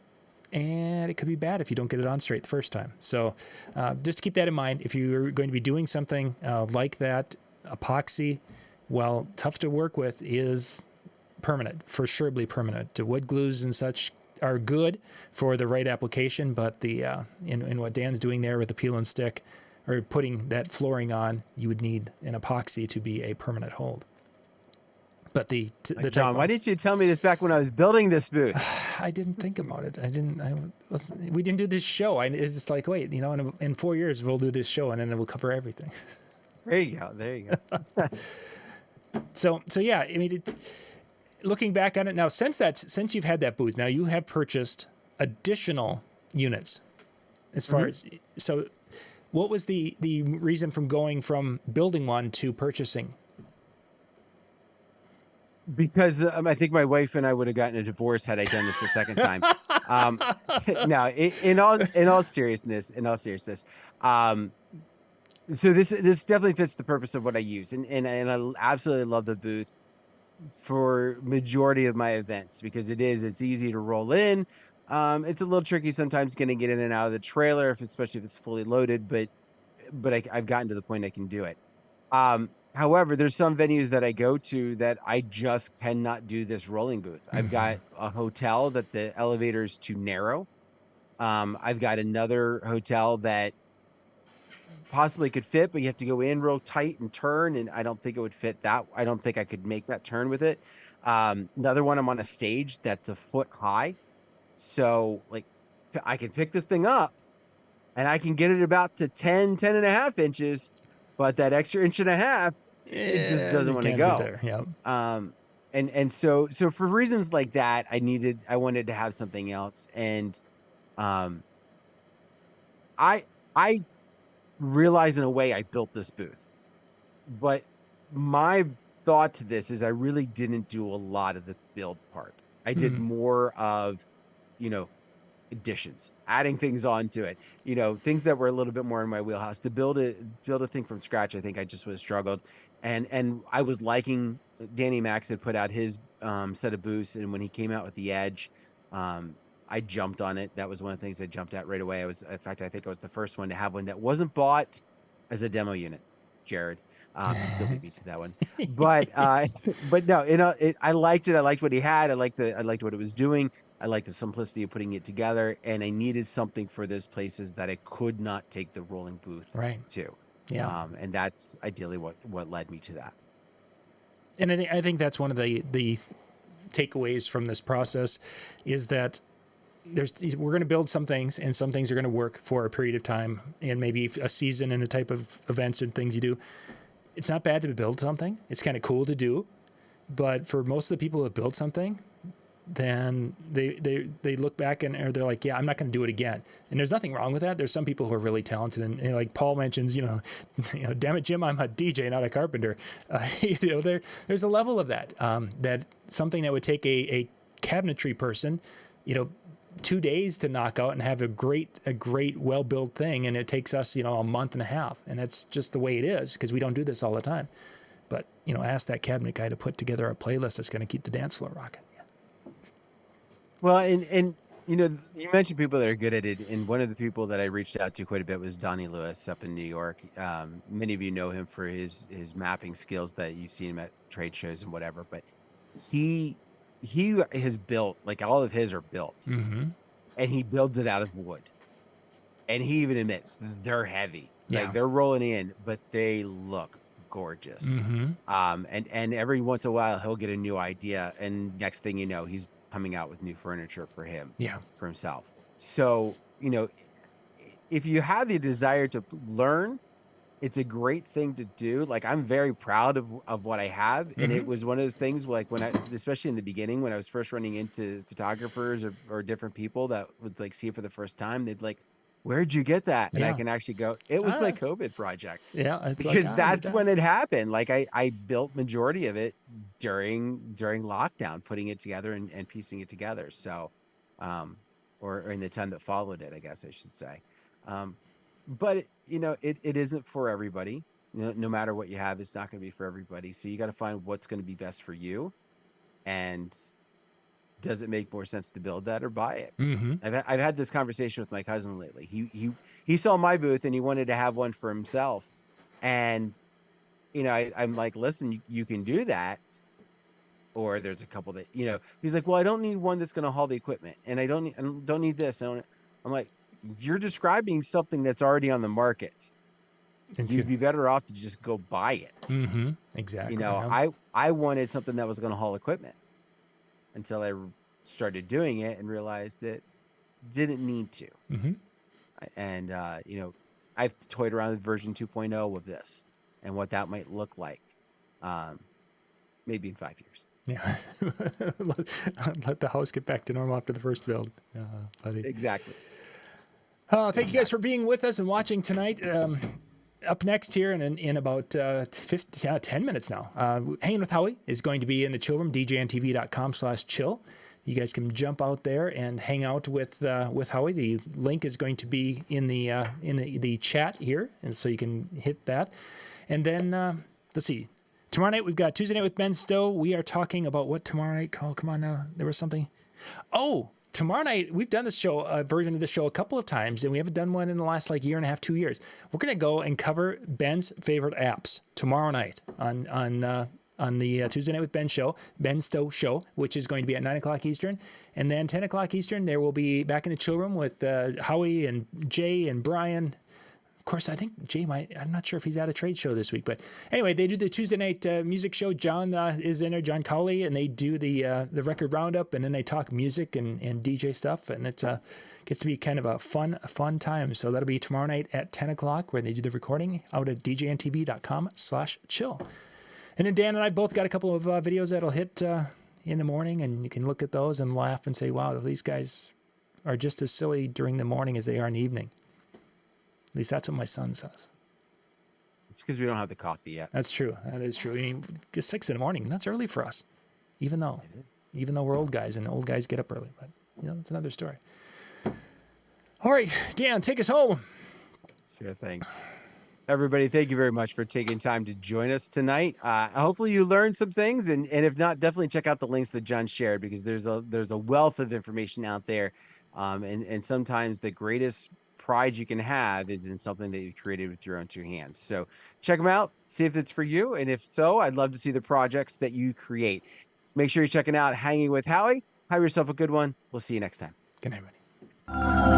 [SPEAKER 2] And it could be bad if you don't get it on straight the first time. So just keep that in mind. If you're going to be doing something like that, epoxy, while tough to work with, is permanent, for surely permanent. The wood glues and such are good for the right application, but the in what Dan's doing there with the peel and stick, or putting that flooring on, you would need an epoxy to be a permanent hold. But the
[SPEAKER 1] Like,
[SPEAKER 2] Type
[SPEAKER 1] John, why
[SPEAKER 2] Bond,
[SPEAKER 1] didn't you tell me this back when I was building this booth?
[SPEAKER 2] I didn't think about it. We didn't do this show. It's just like, wait, in 4 years we'll do this show, and then we'll cover everything.
[SPEAKER 1] There you go. There you go.
[SPEAKER 2] So yeah, I mean, looking back on it now, since you've had that booth, now you have purchased additional units. As far as, so, what was the reason from going from building one to purchasing?
[SPEAKER 1] Because I think my wife and I would have gotten a divorce had I done this a second time. Um, no, in all seriousness, um, so this definitely fits the purpose of what I use, and I absolutely love the booth for majority of my events because it's easy to roll in. It's a little tricky sometimes getting in and out of the trailer, especially if it's fully loaded, but I've gotten to the point I can do it. However, there's some venues that I go to that I just cannot do this rolling booth. I've got a hotel that the elevator is too narrow. I've got another hotel that possibly could fit, but you have to go in real tight and turn, and I don't think it would fit that. I don't think I could make that turn with it. Another one, I'm on a stage that's a foot high. So like I can pick this thing up and I can get it about to 10 and a half inches, but that extra inch and a half it just doesn't
[SPEAKER 2] You
[SPEAKER 1] want to
[SPEAKER 2] can't be
[SPEAKER 1] go.
[SPEAKER 2] there. Yeah.
[SPEAKER 1] And so for reasons like that, I wanted to have something else. And um I I realized in a way I built this booth. But my thought to this is I really didn't do a lot of the build part. I did
[SPEAKER 2] Mm.
[SPEAKER 1] more of, you know, additions, adding things onto it, things that were a little bit more in my wheelhouse. To build a thing from scratch, I think I just would have struggled. And I was liking Danny Max had put out his set of boosts, and when he came out with the Edge, I jumped on it. That was one of the things I jumped at right away. In fact, I think I was the first one to have one that wasn't bought as a demo unit, Jared. He still beat me to that one, but but no, I liked it. I liked what he had. I liked what it was doing. I like the simplicity of putting it together, and I needed something for those places that I could not take the rolling booth
[SPEAKER 2] Right.
[SPEAKER 1] to.
[SPEAKER 2] Yeah.
[SPEAKER 1] And that's ideally what led me to that.
[SPEAKER 2] And I think that's one of the takeaways from this process is that we're going to build some things, and some things are going to work for a period of time, and maybe a season and a type of events and things you do. It's not bad to build something. It's kind of cool to do, but for most of the people who have built something, then they look back and or they're like, yeah, I'm not going to do it again. And there's nothing wrong with that. There's some people who are really talented, and like Paul mentions, damn it, Jim, I'm a DJ, not a carpenter. There's a level of that. That something that would take a cabinetry person, 2 days to knock out and have a great well-built thing, and it takes us a month and a half, and that's just the way it is because we don't do this all the time. But ask that cabinet guy to put together a playlist that's going to keep the dance floor rocking.
[SPEAKER 1] Well, and you mentioned people that are good at it, and one of the people that I reached out to quite a bit was Donnie Lewis up in New York. Many of you know him for his mapping skills that you've seen him at trade shows and whatever, but he has built, like, all of his are built,
[SPEAKER 2] Mm-hmm.
[SPEAKER 1] and he builds it out of wood. And he even admits they're heavy,
[SPEAKER 2] Yeah.
[SPEAKER 1] like they're rolling in, but they look gorgeous.
[SPEAKER 2] Mm-hmm.
[SPEAKER 1] And every once in a while he'll get a new idea, and next thing you know, he's coming out with new furniture for himself. So, if you have the desire to learn, it's a great thing to do. Like, I'm very proud of what I have. Mm-hmm. And it was one of those things, like, especially in the beginning, when I was first running into photographers or different people that would, like, see it for the first time, they'd like, where'd you get that? And I can actually go, it was my COVID project.
[SPEAKER 2] Yeah.
[SPEAKER 1] Because that's when it happened. Like, I built majority of it during lockdown, putting it together and piecing it together. So, or in the time that followed it, I guess I should say. But it isn't for everybody. No matter what you have, it's not going to be for everybody. So you got to find what's going to be best for you. And does it make more sense to build that or buy it?
[SPEAKER 2] Mm-hmm.
[SPEAKER 1] I've had this conversation with my cousin lately. He saw my booth and he wanted to have one for himself. And I'm like, listen, you can do that. Or there's a couple that he's like, well, I don't need one that's going to haul the equipment, and I don't need this. I'm like, you're describing something that's already on the market. You'd be better off to just go buy it.
[SPEAKER 2] Mm-hmm. Exactly.
[SPEAKER 1] I wanted something that was going to haul equipment until I started doing it and realized it didn't need to.
[SPEAKER 2] Mm-hmm.
[SPEAKER 1] And I've toyed around with version 2.0 of this and what that might look like, maybe in 5 years.
[SPEAKER 2] Yeah. Let the house get back to normal after the first build.
[SPEAKER 1] Exactly.
[SPEAKER 2] Thank you guys for being with us and watching tonight. Up next here in about 10 minutes now, Hanging with Howie is going to be in the chill room, djntv.com/chill. You guys can jump out there and hang out with Howie. The link is going to be in the chat here, and so you can hit that. And then let's see. Tomorrow night we've got Tuesday Night with Ben Stowe. We are talking about what tomorrow night? Oh, come on now. There was something. Oh, tomorrow night we've done this show, a version of the show, a couple of times, and we haven't done one in the last year and a half, 2 years. We're going to go and cover Ben's favorite apps tomorrow night on the Tuesday Night with Ben show, Ben Stowe show, which is going to be at 9 o'clock Eastern. And then 10 o'clock Eastern, there will be back in the chill room with Howie and Jay and Brian. Of course, I think Jay I'm not sure if he's at a trade show this week, but anyway, they do the Tuesday night music show. John is in there, John Cowley, and they do the record roundup, and then they talk music and DJ stuff, and it's gets to be kind of a fun time. So that'll be tomorrow night at 10 o'clock, where they do the recording out at djntv.com/chill. And then Dan and I both got a couple of videos that'll hit in the morning, and you can look at those and laugh and say, wow, these guys are just as silly during the morning as they are in the evening. At least that's what my son says.
[SPEAKER 1] It's because we don't have the coffee yet.
[SPEAKER 2] That's true. That is true. I mean, just 6 in the morning, that's early for us, even though we're old guys, and old guys get up early. But, it's another story. All right, Dan, take us home.
[SPEAKER 1] Sure thing. Everybody, thank you very much for taking time to join us tonight. Hopefully you learned some things, and if not, definitely check out the links that John shared, because there's a wealth of information out there. And sometimes the greatest pride you can have is in something that you created with your own 2 hands. So check them out, see if it's for you. And if so, I'd love to see the projects that you create. Make sure you're checking out Hanging with Howie. Have yourself a good one. We'll see you next time.
[SPEAKER 2] Good night, everybody.